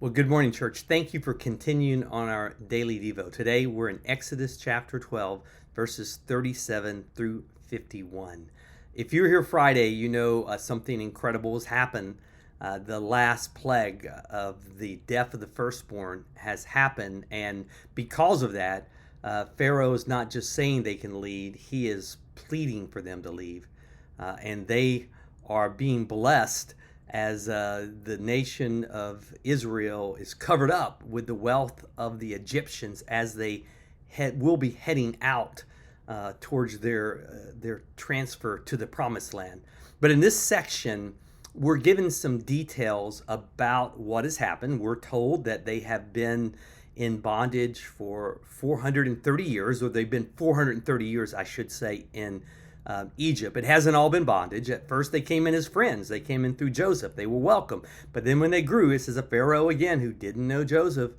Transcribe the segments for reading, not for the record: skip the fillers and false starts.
Well, good morning, church. Thank you for continuing on our daily Devo. Today we're in Exodus chapter 12, verses 37 through 51. If you're here Friday, you know something incredible has happened. The last plague of the death of the firstborn has happened, and because of that, Pharaoh is not just saying they can leave, he is pleading for them to leave. And they are being blessed as the nation of Israel is covered up with the wealth of the Egyptians as they will be heading out towards their transfer to the promised land. But in this section, we're given some details about what has happened. We're told that they have been in bondage for 430 years, or they've been 430 years, I should say, in Egypt. It hasn't all been bondage. At first they came in as friends. They came in through Joseph. They were welcome. But then when they grew, it says a Pharaoh again who didn't know Joseph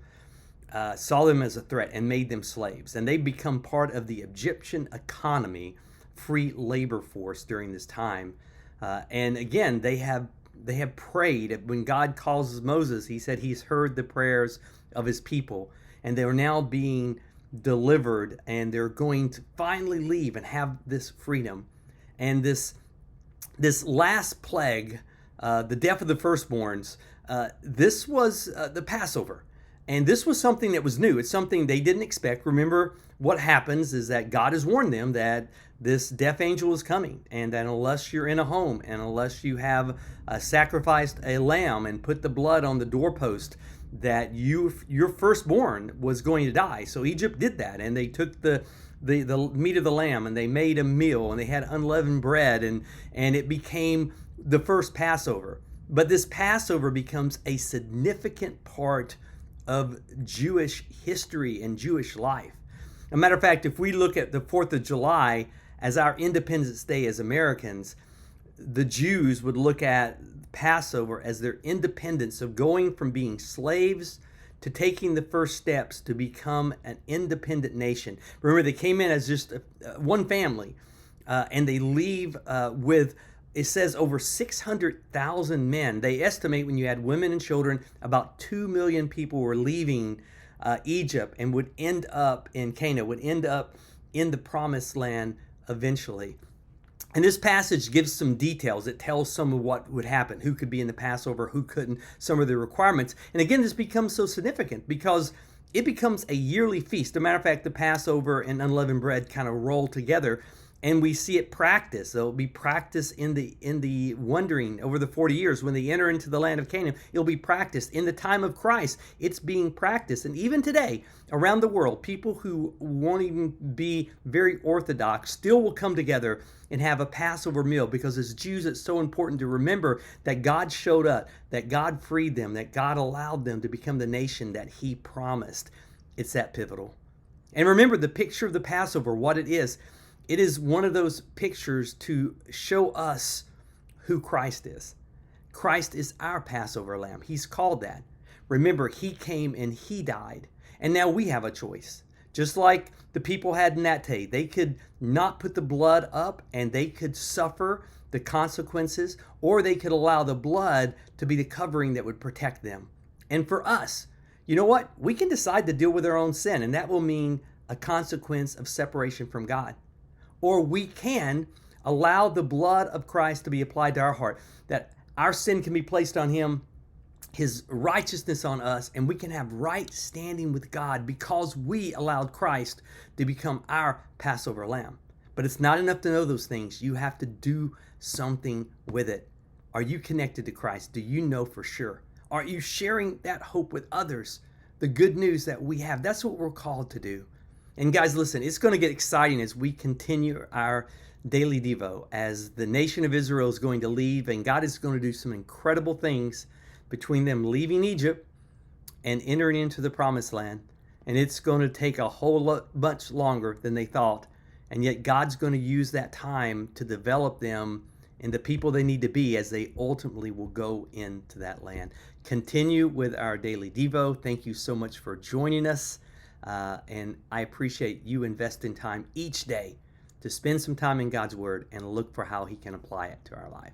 saw them as a threat and made them slaves. And they become part of the Egyptian economy, free labor force during this time. And again, they have prayed. When God calls Moses, he said he's heard the prayers of his people. And they are now being delivered, and they're going to finally leave and have this freedom. And this last plague, the death of the firstborns, this was the Passover. And this was something that was new. It's something they didn't expect. Remember, what happens is that God has warned them that this death angel is coming, and that unless you're in a home and unless you have sacrificed a lamb and put the blood on the doorpost, that your firstborn was going to die. So Egypt did that, and they took the meat of the lamb and they made a meal, and they had unleavened bread, and it became the first Passover. But this Passover becomes a significant part of Jewish history and Jewish life. As a matter of fact, if we look at the 4th of July as our Independence Day as Americans, the Jews would look at Passover as their independence of going from being slaves to taking the first steps to become an independent nation. Remember, they came in as just one family, and they leave with, it says, over 600,000 men. They estimate when you add women and children, about 2 million people were leaving Egypt and would end up in Canaan, would end up in the promised land eventually. And this passage gives some details. It tells some of what would happen, who could be in the Passover, who couldn't, some of the requirements. And again, this becomes so significant because it becomes a yearly feast. As a matter of fact, the Passover and unleavened bread kind of roll together, and we see it practiced. It'll be practiced in the wandering over the 40 years. When they enter into the land of Canaan, it'll be practiced. In the time of Christ, it's being practiced. And even today, around the world, people who won't even be very orthodox still will come together and have a Passover meal, because as Jews, it's so important to remember that God showed up, that God freed them, that God allowed them to become the nation that he promised. It's that pivotal. And remember the picture of the Passover, what it is. It is one of those pictures to show us who Christ is. Christ is our Passover lamb. He's called that. Remember, he came and he died. And now we have a choice. Just like the people had in that day, they could not put the blood up and they could suffer the consequences, or they could allow the blood to be the covering that would protect them. And for us, you know what? We can decide to deal with our own sin, and that will mean a consequence of separation from God. Or we can allow the blood of Christ to be applied to our heart, that our sin can be placed on him, his righteousness on us, and we can have right standing with God because we allowed Christ to become our Passover lamb. But it's not enough to know those things. You have to do something with it. Are you connected to Christ? Do you know for sure? Are you sharing that hope with others? The good news that we have, that's what we're called to do. And guys, listen, it's going to get exciting as we continue our daily Devo, as the nation of Israel is going to leave, and God is going to do some incredible things between them leaving Egypt and entering into the promised land. And it's going to take a whole lot much longer than they thought. And yet God's going to use that time to develop them and the people they need to be as they ultimately will go into that land. Continue with our daily Devo. Thank you so much for joining us. And I appreciate you investing time each day to spend some time in God's Word and look for how he can apply it to our life.